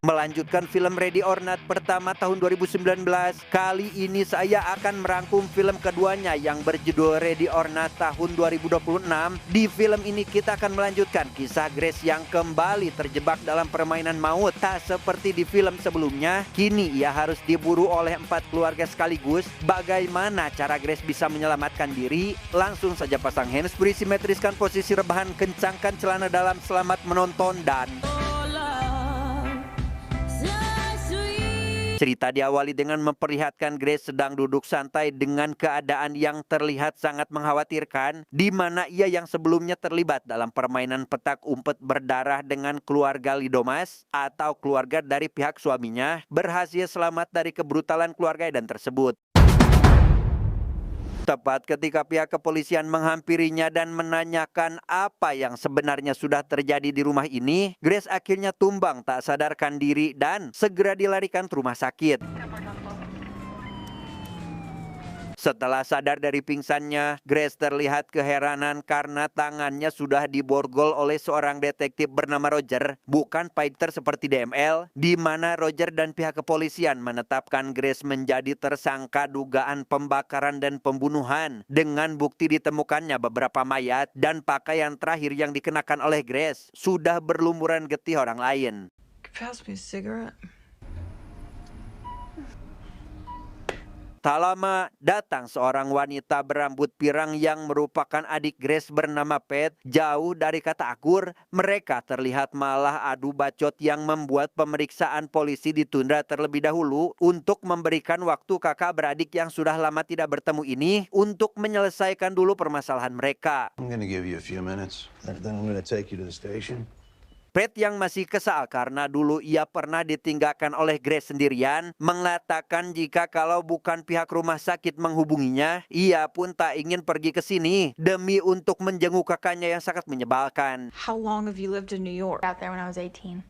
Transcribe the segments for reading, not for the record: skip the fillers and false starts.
Melanjutkan film Ready or Not pertama tahun 2019, kali ini saya akan merangkum film keduanya yang berjudul Ready or Not tahun 2026. Di film ini kita akan melanjutkan kisah Grace yang kembali terjebak dalam permainan maut. Tak seperti di film sebelumnya, kini ia harus diburu oleh 4 keluarga sekaligus. Bagaimana cara Grace bisa menyelamatkan diri? Langsung saja pasang handsfree, simetriskan posisi rebahan, kencangkan celana dalam, selamat menonton dan... Cerita diawali dengan memperlihatkan Grace sedang duduk santai dengan keadaan yang terlihat sangat mengkhawatirkan, di mana ia yang sebelumnya terlibat dalam permainan petak umpet berdarah dengan keluarga Lidomas atau keluarga dari pihak suaminya, berhasil selamat dari kebrutalan keluarga Edan tersebut. Tepat ketika pihak kepolisian menghampirinya dan menanyakan apa yang sebenarnya sudah terjadi di rumah ini, Grace akhirnya tumbang tak sadarkan diri dan segera dilarikan ke rumah sakit. Setelah sadar dari pingsannya, Grace terlihat keheranan karena tangannya sudah diborgol oleh seorang detektif bernama Roger, bukan fighter seperti DML, di mana Roger dan pihak kepolisian menetapkan Grace menjadi tersangka dugaan pembakaran dan pembunuhan dengan bukti ditemukannya beberapa mayat dan pakaian terakhir yang dikenakan oleh Grace sudah berlumuran getih orang lain. Pass me a cigarette. Tak lama, datang seorang wanita berambut pirang yang merupakan adik Grace bernama Pat. Jauh dari kata akur, mereka terlihat malah adu bacot yang membuat pemeriksaan polisi ditunda terlebih dahulu untuk memberikan waktu kakak beradik yang sudah lama tidak bertemu ini untuk menyelesaikan dulu permasalahan mereka. I'm gonna give you a few minutes, and then I'm gonna take you to the station. Pat yang masih kesal karena dulu ia pernah ditinggalkan oleh Grace sendirian, mengatakan jika kalau bukan pihak rumah sakit menghubunginya, ia pun tak ingin pergi ke sini demi untuk menjenguk kakaknya yang sangat menyebalkan. How long have you lived in New York? Out there when I was 18.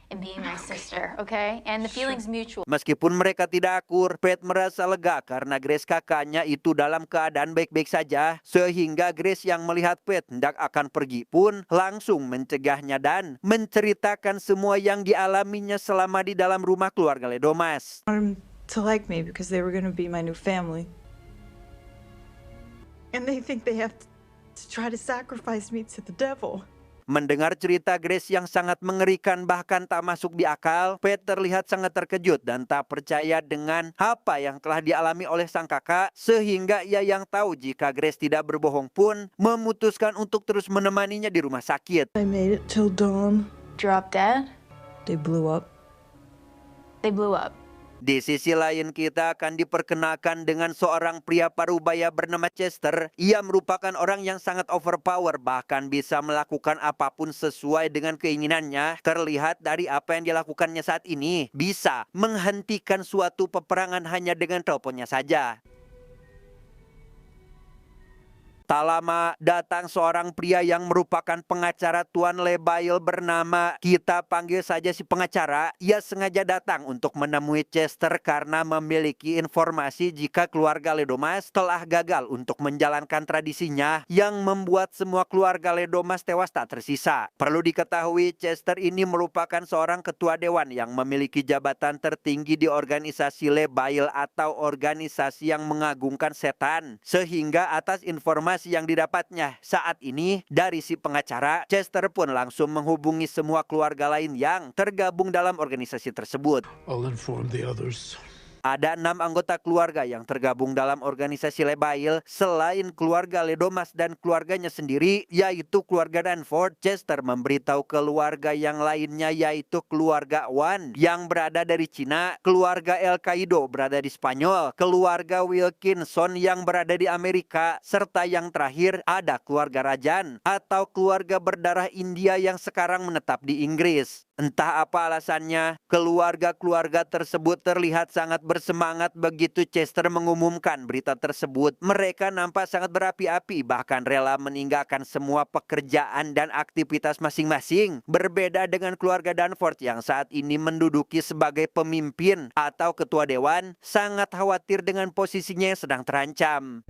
And being my sister, okay? And the feeling's mutual. Meskipun mereka tidak akur, Pat merasa lega karena Grace kakaknya itu dalam keadaan baik-baik saja. Sehingga Grace yang melihat Pat hendak akan pergi pun langsung mencegahnya dan menceritakan semua yang dialaminya selama di dalam rumah keluarga Lidomas. I wanted them to like me because they were going to be my new family. And they think they have to try to sacrifice me to the devil. Mendengar cerita Grace yang sangat mengerikan bahkan tak masuk di akal, Pat terlihat sangat terkejut dan tak percaya dengan apa yang telah dialami oleh sang kakak, sehingga ia yang tahu jika Grace tidak berbohong pun memutuskan untuk terus menemaninya di rumah sakit. I made it till dawn. Drop dead? They blew up. They blew up. Di sisi lain kita akan diperkenalkan dengan seorang pria parubaya bernama Chester. Ia merupakan orang yang sangat overpower, bahkan bisa melakukan apapun sesuai dengan keinginannya. Terlihat dari apa yang dilakukannya saat ini, bisa menghentikan suatu peperangan hanya dengan teleponnya saja. Tak lama datang seorang pria yang merupakan pengacara Tuan Lebail bernama, kita panggil saja si pengacara. Ia sengaja datang untuk menemui Chester karena memiliki informasi jika keluarga Lidomas telah gagal untuk menjalankan tradisinya yang membuat semua keluarga Lidomas tewas tak tersisa. Perlu diketahui Chester ini merupakan seorang ketua dewan yang memiliki jabatan tertinggi di organisasi Lebail atau organisasi yang mengagungkan setan. Sehingga atas informasi yang didapatnya saat ini dari si pengacara, Chester pun langsung menghubungi semua keluarga lain yang tergabung dalam organisasi tersebut. I'll inform the others. Ada 6 anggota keluarga yang tergabung dalam organisasi Lebail selain keluarga Lidomas dan keluarganya sendiri, yaitu keluarga Danford. Chester memberitahu keluarga yang lainnya, yaitu keluarga Wan yang berada dari Cina, keluarga El Caido berada di Spanyol, keluarga Wilkinson yang berada di Amerika, serta yang terakhir ada keluarga Rajan atau keluarga berdarah India yang sekarang menetap di Inggris. Entah apa alasannya, keluarga-keluarga tersebut terlihat sangat bersemangat begitu Chester mengumumkan berita tersebut. Mereka nampak sangat berapi-api, bahkan rela meninggalkan semua pekerjaan dan aktivitas masing-masing. Berbeda dengan keluarga Danford yang saat ini menduduki sebagai pemimpin atau ketua dewan, sangat khawatir dengan posisinya yang sedang terancam.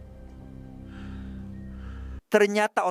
Ternyata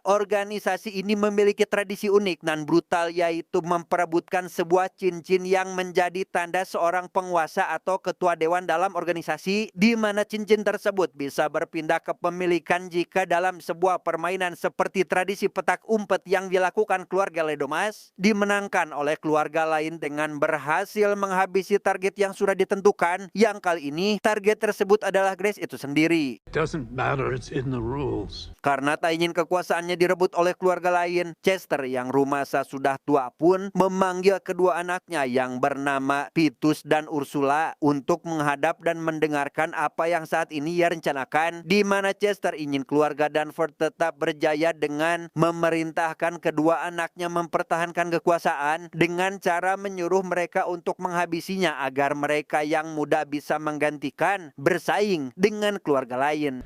organisasi ini memiliki tradisi unik dan brutal, yaitu memperebutkan sebuah cincin yang menjadi tanda seorang penguasa atau ketua dewan dalam organisasi, di mana cincin tersebut bisa berpindah kepemilikan jika dalam sebuah permainan seperti tradisi petak umpet yang dilakukan keluarga Ledomas dimenangkan oleh keluarga lain dengan berhasil menghabisi target yang sudah ditentukan, yang kali ini target tersebut adalah Grace itu sendiri. Doesn't matter, it's in the rules. Karena tak ingin kekuasaannya direbut oleh keluarga lain, Chester yang rumasa sudah tua pun memanggil kedua anaknya yang bernama Titus dan Ursula untuk menghadap dan mendengarkan apa yang saat ini ia rencanakan, di mana Chester ingin keluarga Danforth tetap berjaya dengan memerintahkan kedua anaknya mempertahankan kekuasaan dengan cara menyuruh mereka untuk menghabisinya agar mereka yang muda bisa menggantikan bersaing dengan keluarga lain.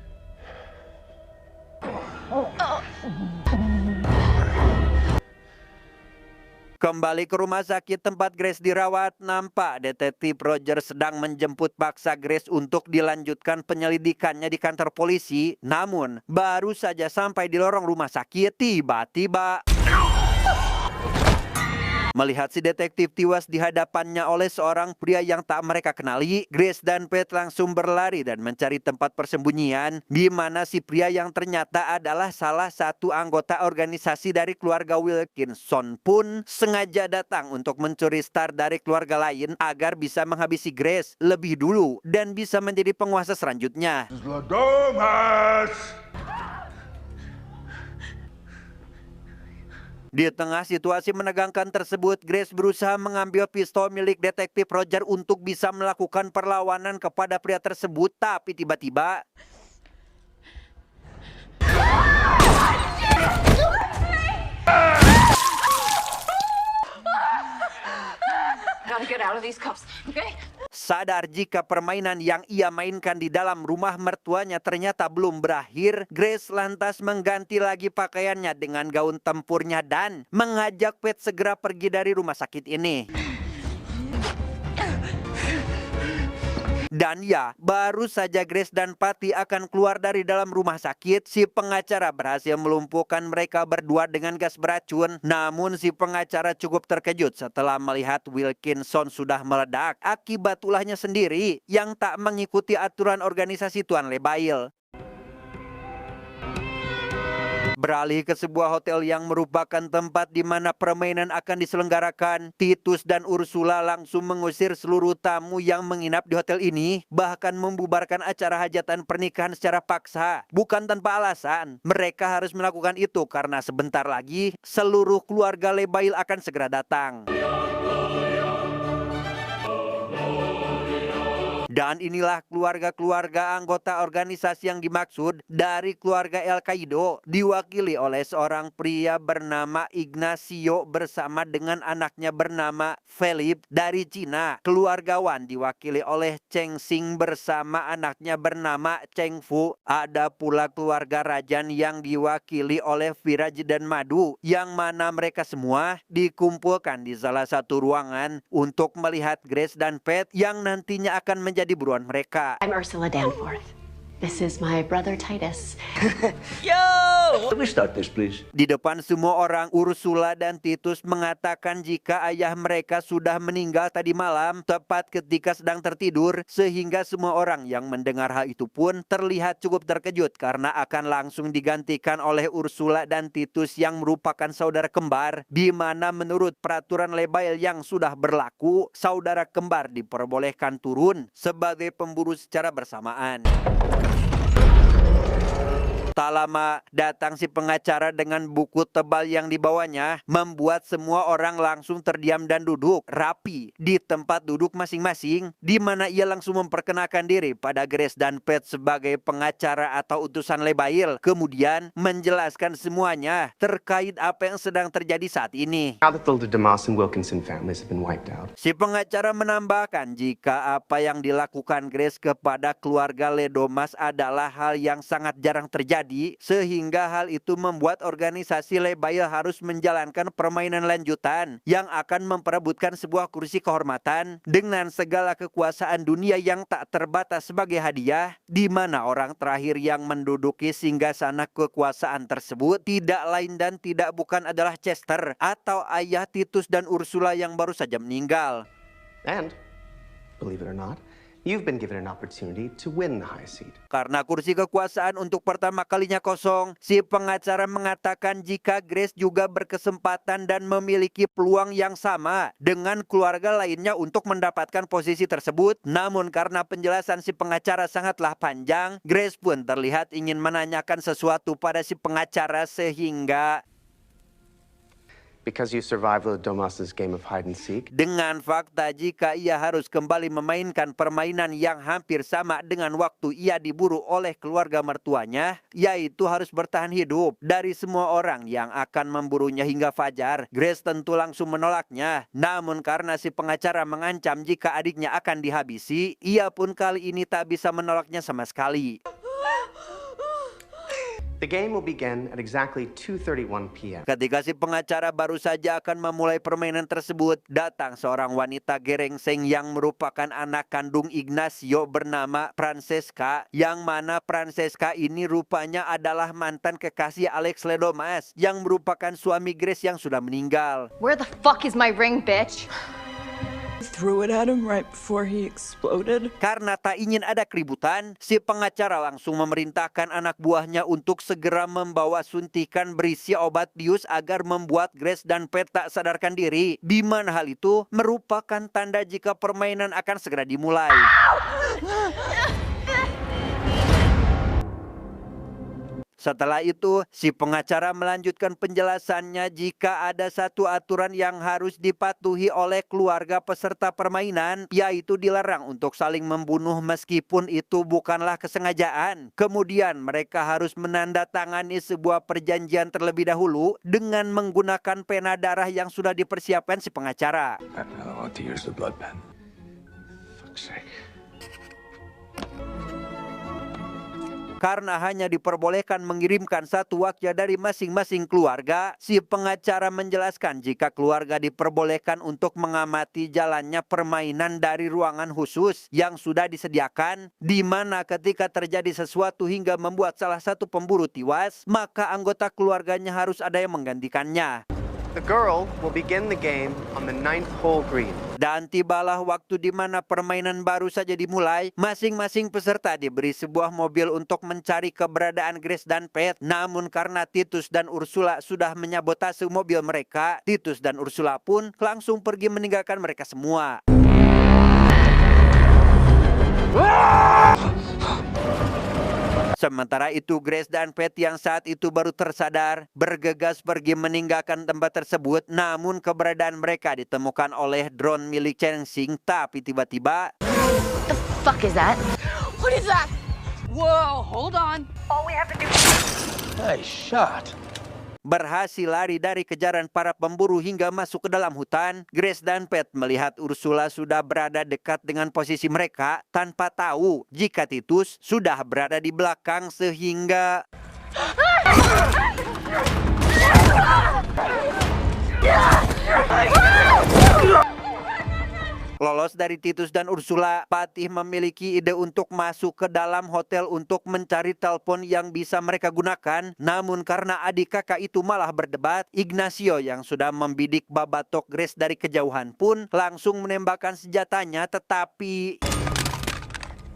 Kembali ke rumah sakit tempat Grace dirawat, nampak detektif Roger sedang menjemput paksa Grace untuk dilanjutkan penyelidikannya di kantor polisi. Namun, baru saja sampai di lorong rumah sakit, tiba-tiba melihat si detektif tewas di hadapannya oleh seorang pria yang tak mereka kenali, Grace dan Pat langsung berlari dan mencari tempat persembunyian, di mana si pria yang ternyata adalah salah satu anggota organisasi dari keluarga Wilkinson pun sengaja datang untuk mencuri star dari keluarga lain agar bisa menghabisi Grace lebih dulu dan bisa menjadi penguasa selanjutnya. Di tengah situasi menegangkan tersebut, Grace berusaha mengambil pistol milik detektif Roger untuk bisa melakukan perlawanan kepada pria tersebut, tapi tiba-tiba Gotta get out of these cuffs, okay? sadar jika permainan yang ia mainkan di dalam rumah mertuanya ternyata belum berakhir, Grace lantas mengganti lagi pakaiannya dengan gaun tempurnya dan mengajak Pat segera pergi dari rumah sakit ini. Dan ya, baru saja Grace dan Patty akan keluar dari dalam rumah sakit, si pengacara berhasil melumpuhkan mereka berdua dengan gas beracun. Namun si pengacara cukup terkejut setelah melihat Wilkinson sudah meledak akibat ulahnya sendiri yang tak mengikuti aturan organisasi Tuan Lebail. Beralih ke sebuah hotel yang merupakan tempat di mana permainan akan diselenggarakan, Titus dan Ursula langsung mengusir seluruh tamu yang menginap di hotel ini, bahkan membubarkan acara hajatan pernikahan secara paksa. Bukan tanpa alasan, mereka harus melakukan itu karena sebentar lagi seluruh keluarga Lebail akan segera datang. Dan inilah keluarga-keluarga anggota organisasi yang dimaksud. Dari keluarga El Kaido diwakili oleh seorang pria bernama Ignacio bersama dengan anaknya bernama Philip. Dari Cina, keluarga Wan diwakili oleh Cheng Xing bersama anaknya bernama Cheng Fu. Ada pula keluarga Rajan yang diwakili oleh Viraj dan Madu, yang mana mereka semua dikumpulkan di salah satu ruangan untuk melihat Grace dan Pat yang nantinya akan menjadi buruan mereka. I'm Ursula Danforth. This is my brother Titus. Can we start this, please? Di depan semua orang, Ursula dan Titus mengatakan jika ayah mereka sudah meninggal tadi malam tepat ketika sedang tertidur, sehingga semua orang yang mendengar hal itu pun terlihat cukup terkejut karena akan langsung digantikan oleh Ursula dan Titus yang merupakan saudara kembar, di mana menurut peraturan Lebail yang sudah berlaku, saudara kembar diperbolehkan turun sebagai pemburu secara bersamaan. Tak lama datang si pengacara dengan buku tebal yang dibawanya, membuat semua orang langsung terdiam dan duduk rapi di tempat duduk masing-masing, di mana ia langsung memperkenalkan diri pada Grace dan Pat sebagai pengacara atau utusan Lebail, kemudian menjelaskan semuanya terkait apa yang sedang terjadi saat ini. Now that the DeMoss and Wilkinson families have been wiped out, Si pengacara menambahkan jika apa yang dilakukan Grace kepada keluarga Ledomas adalah hal yang sangat jarang terjadi, terjadi sehingga hal itu membuat organisasi Lebail harus menjalankan permainan lanjutan yang akan memperebutkan sebuah kursi kehormatan dengan segala kekuasaan dunia yang tak terbatas sebagai hadiah, di mana orang terakhir yang menduduki singgasana kekuasaan tersebut tidak lain dan tidak bukan adalah Chester atau ayah Titus dan Ursula yang baru saja meninggal. And, believe it or not, you've been given an opportunity to win the high seat. Karena kursi kekuasaan untuk pertama kalinya kosong, si pengacara mengatakan jika Grace juga berkesempatan dan memiliki peluang yang sama dengan keluarga lainnya untuk mendapatkan posisi tersebut. Namun karena penjelasan si pengacara sangatlah panjang, Grace pun terlihat ingin menanyakan sesuatu pada si pengacara sehingga Because you survived Domas's game of hide and seek, dengan fakta jika ia harus kembali memainkan permainan yang hampir sama dengan waktu ia diburu oleh keluarga mertuanya, yaitu harus bertahan hidup dari semua orang yang akan memburunya hingga fajar, Grace tentu langsung menolaknya. Namun karena si pengacara mengancam jika adiknya akan dihabisi, ia pun kali ini tak bisa menolaknya sama sekali. the game will begin at exactly 2:31 p.m. Ketika si pengacara baru saja akan memulai permainan tersebut, datang seorang wanita gerengseng yang merupakan anak kandung Ignacio bernama Francesca, yang mana Francesca ini rupanya adalah mantan kekasih Alex Ledomas yang merupakan suami Grace yang sudah meninggal. Where the fuck is my ring, bitch? Threw it at him right before he exploded. Karena tak ingin ada keributan, si pengacara langsung memerintahkan anak buahnya untuk segera membawa suntikan berisi obat bius agar membuat Grace dan Pat tak sadarkan diri. Di mana hal itu merupakan tanda jika permainan akan segera dimulai. Setelah itu, si pengacara melanjutkan penjelasannya jika ada satu aturan yang harus dipatuhi oleh keluarga peserta permainan, yaitu dilarang untuk saling membunuh meskipun itu bukanlah kesengajaan. Kemudian mereka harus menandatangani sebuah perjanjian terlebih dahulu dengan menggunakan pena darah yang sudah dipersiapkan si pengacara. I don't want to use the blood pen. Fuck's sake. Karena hanya diperbolehkan mengirimkan satu wakil dari masing-masing keluarga, si pengacara menjelaskan jika keluarga diperbolehkan untuk mengamati jalannya permainan dari ruangan khusus yang sudah disediakan, di mana ketika terjadi sesuatu hingga membuat salah satu pemburu tewas, maka anggota keluarganya harus ada yang menggantikannya. The girl will begin the game on the 9th hole green. Dan tibalah waktu di mana permainan baru saja dimulai. Masing-masing peserta diberi sebuah mobil untuk mencari keberadaan Grace dan Pat. Namun karena Titus dan Ursula sudah menyabotase mobil mereka, Titus dan Ursula pun langsung pergi meninggalkan mereka semua. Sementara itu Grace dan Pat yang saat itu baru tersadar bergegas pergi meninggalkan tempat tersebut, namun keberadaan mereka ditemukan oleh drone milik Cheng Xing. Tapi tiba-tiba, The fuck is that? What is that? Whoa, hold on. All we have to do. Nice shot. berhasil lari dari kejaran para pemburu hingga masuk ke dalam hutan. Grace dan Pat melihat Ursula sudah berada dekat dengan posisi mereka tanpa tahu jika Titus sudah berada di belakang sehingga lolos dari Titus dan Ursula, Patih memiliki ide untuk masuk ke dalam hotel untuk mencari telepon yang bisa mereka gunakan. Namun karena adik kakak itu malah berdebat, Ignacio yang sudah membidik babatok Grace dari kejauhan pun langsung menembakkan senjatanya, tetapi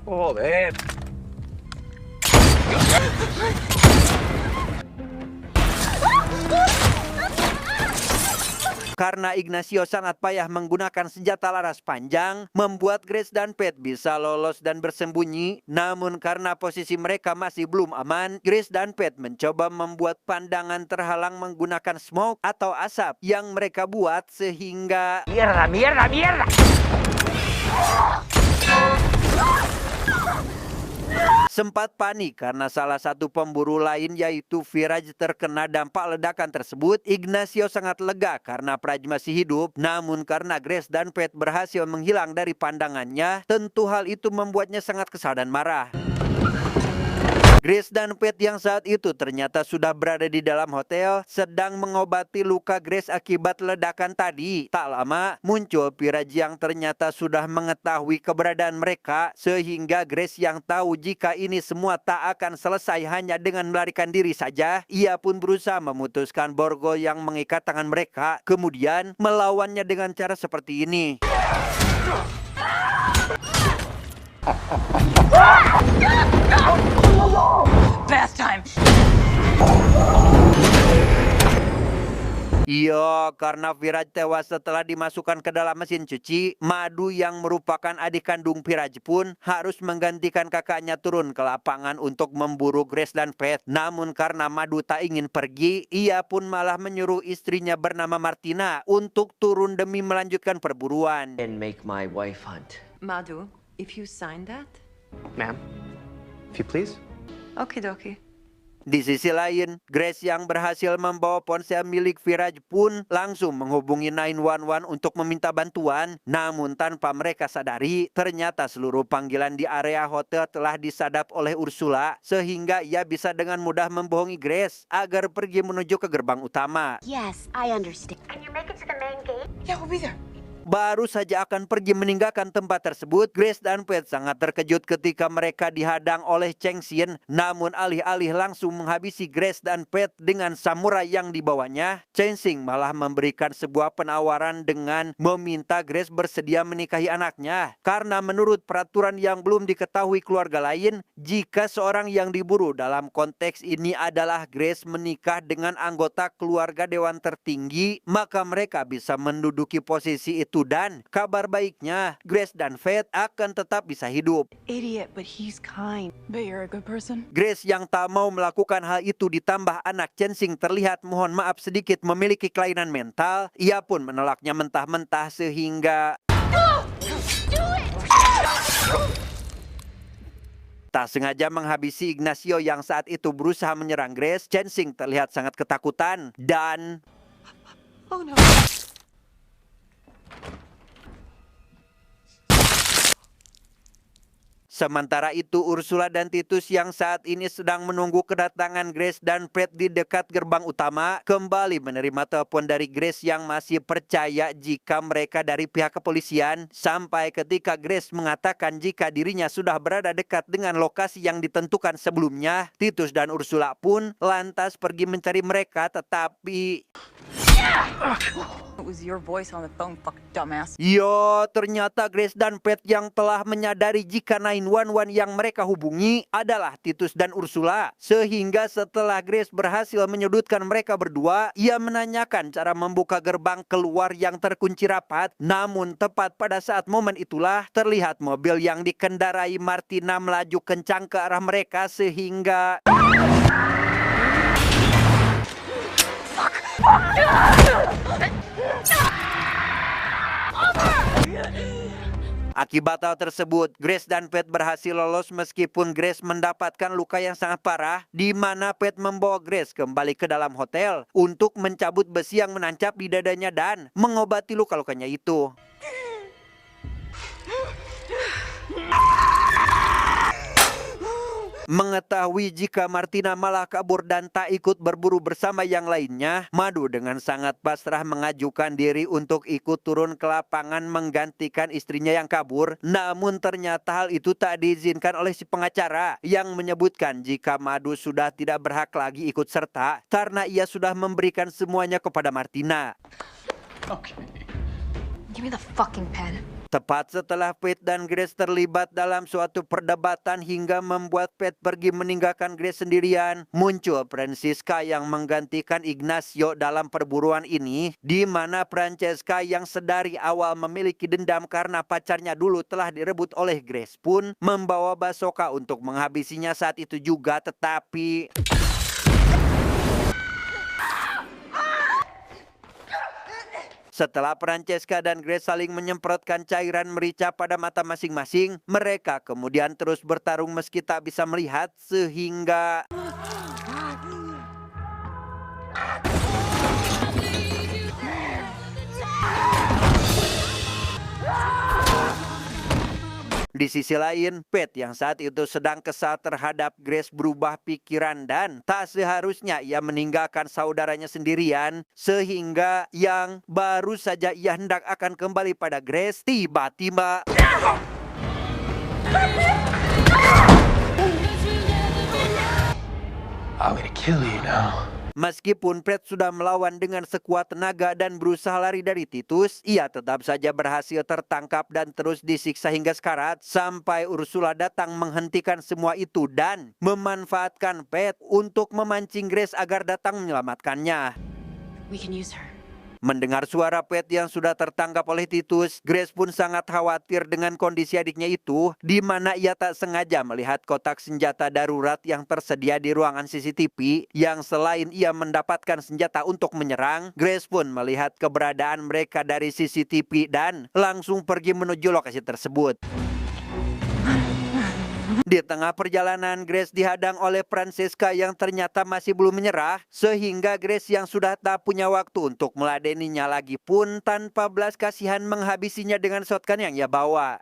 Oh, man. karena Ignacio sangat payah menggunakan senjata laras panjang, membuat Grace dan Pat bisa lolos dan bersembunyi. Namun karena posisi mereka masih belum aman, Grace dan Pat mencoba membuat pandangan terhalang menggunakan smoke atau asap yang mereka buat sehingga Mierda. sempat panik karena salah satu pemburu lain yaitu Viraj terkena dampak ledakan tersebut. Ignacio sangat lega karena Praj masih hidup, namun karena Grace dan Pat berhasil menghilang dari pandangannya, tentu hal itu membuatnya sangat kesal dan marah. Grace dan Pete yang saat itu ternyata sudah berada di dalam hotel sedang mengobati luka Grace akibat ledakan tadi. Tak lama muncul Piraj yang ternyata sudah mengetahui keberadaan mereka, sehingga Grace yang tahu jika ini semua tak akan selesai hanya dengan melarikan diri saja, ia pun berusaha memutuskan borgol yang mengikat tangan mereka, kemudian melawannya dengan cara seperti ini. Bath time. Iya, karena Piraj tewas setelah dimasukkan ke dalam mesin cuci, Madu yang merupakan adik kandung Piraj pun harus menggantikan kakaknya turun ke lapangan untuk memburu Grace dan Pete. Namun karena Madu tak ingin pergi, ia pun malah menyuruh istrinya bernama Martina untuk turun demi melanjutkan perburuan. And make my wife hunt. Madhu, if you sign that? Ma'am, if you please. Okie dokie. Di sisi lain, Grace yang berhasil membawa ponsel milik Piraj pun langsung menghubungi 911 untuk meminta bantuan. Namun tanpa mereka sadari, ternyata seluruh panggilan di area hotel telah disadap oleh Ursula, sehingga ia bisa dengan mudah membohongi Grace agar pergi menuju ke gerbang utama. Yes, I understand. Yeah, we'll be there. Baru saja akan pergi meninggalkan tempat tersebut, Grace dan Pete sangat terkejut ketika mereka dihadang oleh Cheng Xin. Namun alih-alih langsung menghabisi Grace dan Pete dengan samurai yang dibawanya, Cheng Xin malah memberikan sebuah penawaran dengan meminta Grace bersedia menikahi anaknya. Karena menurut peraturan yang belum diketahui keluarga lain, jika seorang yang diburu dalam konteks ini adalah Grace menikah dengan anggota keluarga dewan tertinggi, maka mereka bisa menduduki posisi itu. Dan kabar baiknya, Grace dan Pete akan tetap bisa hidup. Idiot, but he's kind. But you're a good person. Grace yang tak mau melakukan hal itu ditambah anak Cheng Xin terlihat mohon maaf sedikit memiliki kelainan mental. Ia pun menolaknya mentah-mentah sehingga tak sengaja menghabisi Ignacio yang saat itu berusaha menyerang Grace. Cheng Xin terlihat sangat ketakutan dan Oh no. sementara itu, Ursula dan Titus yang saat ini sedang menunggu kedatangan Grace dan Pete di dekat gerbang utama, kembali menerima telepon dari Grace yang masih percaya jika mereka dari pihak kepolisian, sampai ketika Grace mengatakan jika dirinya sudah berada dekat dengan lokasi yang ditentukan sebelumnya. Titus dan Ursula pun lantas pergi mencari mereka, tetapi It was your voice on the phone, fucking dumbass. yo, ternyata Grace dan Pete yang telah menyadari jika 911 yang mereka hubungi adalah Titus dan Ursula. Sehingga setelah Grace berhasil menyudutkan mereka berdua, ia menanyakan cara membuka gerbang keluar yang terkunci rapat. Namun tepat pada saat momen itulah terlihat mobil yang dikendarai Martina melaju kencang ke arah mereka sehingga akibat hal tersebut, Grace dan Pete berhasil lolos meskipun Grace mendapatkan luka yang sangat parah, di mana Pete membawa Grace kembali ke dalam hotel untuk mencabut besi yang menancap di dadanya dan mengobati luka-lukanya itu. Mengetahui jika Martina malah kabur dan tak ikut berburu bersama yang lainnya, Madu dengan sangat pasrah mengajukan diri untuk ikut turun ke lapangan menggantikan istrinya yang kabur. Namun ternyata hal itu tak diizinkan oleh si pengacara yang menyebutkan jika Madu sudah tidak berhak lagi ikut serta karena ia sudah memberikan semuanya kepada Martina. Give me the fucking pen. Tepat setelah Pete dan Grace terlibat dalam suatu perdebatan hingga membuat Pete pergi meninggalkan Grace sendirian, muncul Francesca yang menggantikan Ignacio dalam perburuan ini, di mana Francesca yang sedari awal memiliki dendam karena pacarnya dulu telah direbut oleh Grace pun membawa Basoka untuk menghabisinya saat itu juga, tetapi setelah Francesca dan Grace saling menyemprotkan cairan merica pada mata masing-masing, mereka kemudian terus bertarung meski tak bisa melihat sehingga Di sisi lain, Pat yang saat itu sedang kesal terhadap Grace berubah pikiran dan tak seharusnya ia meninggalkan saudaranya sendirian, sehingga yang baru saja ia hendak akan kembali pada Grace, tiba-tiba I'm gonna kill you now. meskipun Pratt sudah melawan dengan sekuat tenaga dan berusaha lari dari Titus, ia tetap saja berhasil tertangkap dan terus disiksa hingga sekarat sampai Ursula datang menghentikan semua itu dan memanfaatkan Pratt untuk memancing Grace agar datang menyelamatkannya. We can use her. Mendengar suara Pat yang sudah tertangkap oleh Titus, Grace pun sangat khawatir dengan kondisi adiknya itu, di mana ia tak sengaja melihat kotak senjata darurat yang tersedia di ruangan CCTV, yang selain ia mendapatkan senjata untuk menyerang, Grace pun melihat keberadaan mereka dari CCTV dan langsung pergi menuju lokasi tersebut. Di tengah perjalanan, Grace dihadang oleh Francesca yang ternyata masih belum menyerah, sehingga Grace yang sudah tak punya waktu untuk meladeninya lagi pun tanpa belas kasihan menghabisinya dengan shotgun yang ia bawa.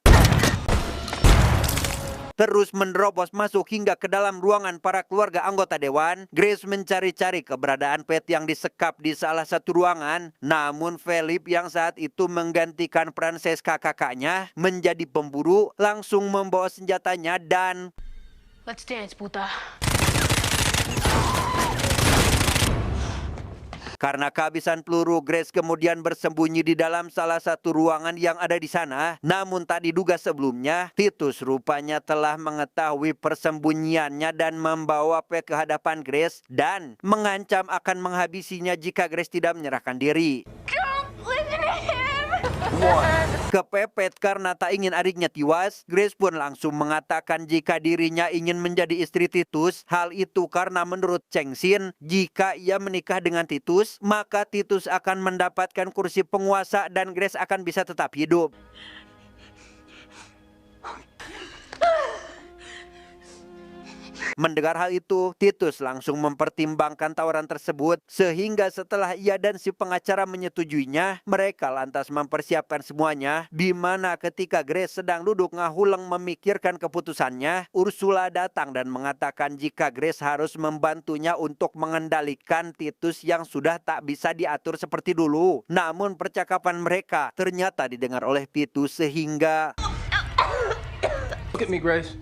Terus menerobos masuk hingga ke dalam ruangan para keluarga anggota dewan, Grace mencari-cari keberadaan Pat yang disekap di salah satu ruangan. Namun Philip yang saat itu menggantikan Francesca kakaknya menjadi pemburu, langsung membawa senjatanya dan Let's dance, puta. karena kehabisan peluru, Grace kemudian bersembunyi di dalam salah satu ruangan yang ada di sana. Namun tak diduga sebelumnya, Titus rupanya telah mengetahui persembunyiannya dan membawa Pat ke hadapan Grace dan mengancam akan menghabisinya jika Grace tidak menyerahkan diri. Don't listen to him! Kepepet karena tak ingin adiknya tewas, Grace pun langsung mengatakan jika dirinya ingin menjadi istri Titus. Hal itu karena menurut Cheng Xin, jika ia menikah dengan Titus, maka Titus akan mendapatkan kursi penguasa dan Grace akan bisa tetap hidup. Mendengar hal itu, Titus langsung mempertimbangkan tawaran tersebut, sehingga setelah ia dan si pengacara menyetujuinya, mereka lantas mempersiapkan semuanya, di mana ketika Grace sedang duduk ngahuleng memikirkan keputusannya, Ursula datang dan mengatakan jika Grace harus membantunya untuk mengendalikan Titus yang sudah tak bisa diatur seperti dulu. Namun percakapan mereka ternyata didengar oleh Titus sehingga Look at me, Grace.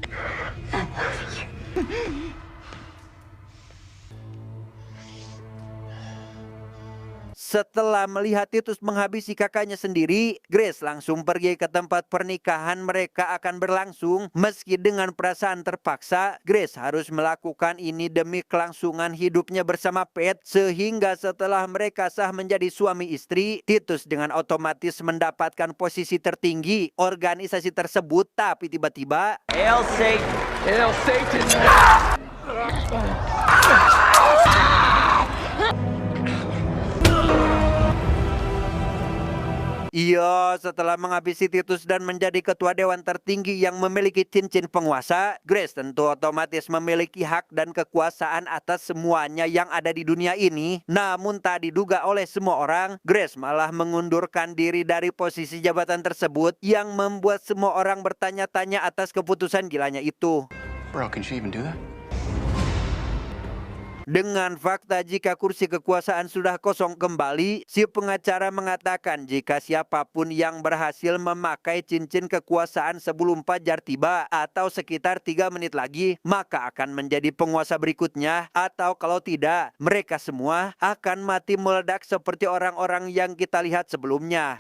setelah melihat Titus menghabisi kakaknya sendiri, Grace langsung pergi ke tempat pernikahan mereka akan berlangsung. Meski dengan perasaan terpaksa, Grace harus melakukan ini demi kelangsungan hidupnya bersama Pat, sehingga setelah mereka sah menjadi suami istri, Titus dengan otomatis mendapatkan posisi tertinggi organisasi tersebut. Tapi tiba-tiba Hail Satan! iya, setelah menghabisi Titus dan menjadi ketua dewan tertinggi yang memiliki cincin penguasa, Grace tentu otomatis memiliki hak dan kekuasaan atas semuanya yang ada di dunia ini. Namun tak diduga oleh semua orang, Grace malah mengundurkan diri dari posisi jabatan tersebut yang membuat semua orang bertanya-tanya atas keputusan gilanya itu. Bro, can she even do that? Dengan fakta jika kursi kekuasaan sudah kosong kembali, si pengacara mengatakan jika siapapun yang berhasil memakai cincin kekuasaan sebelum fajar tiba atau sekitar 3 menit lagi, maka akan menjadi penguasa berikutnya, atau kalau tidak, mereka semua akan mati meledak seperti orang-orang yang kita lihat sebelumnya.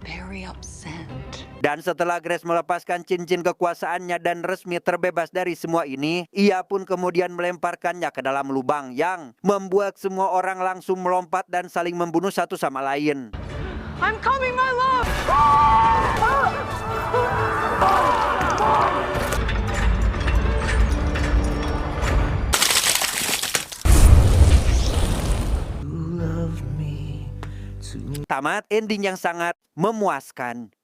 Very upset. Dan setelah Grace melepaskan cincin kekuasaannya dan resmi terbebas dari semua ini, ia pun kemudian melemparkannya ke dalam lubang yang membuat semua orang langsung melompat dan saling membunuh satu sama lain. I'm coming, my love! Tamat ending yang sangat memuaskan.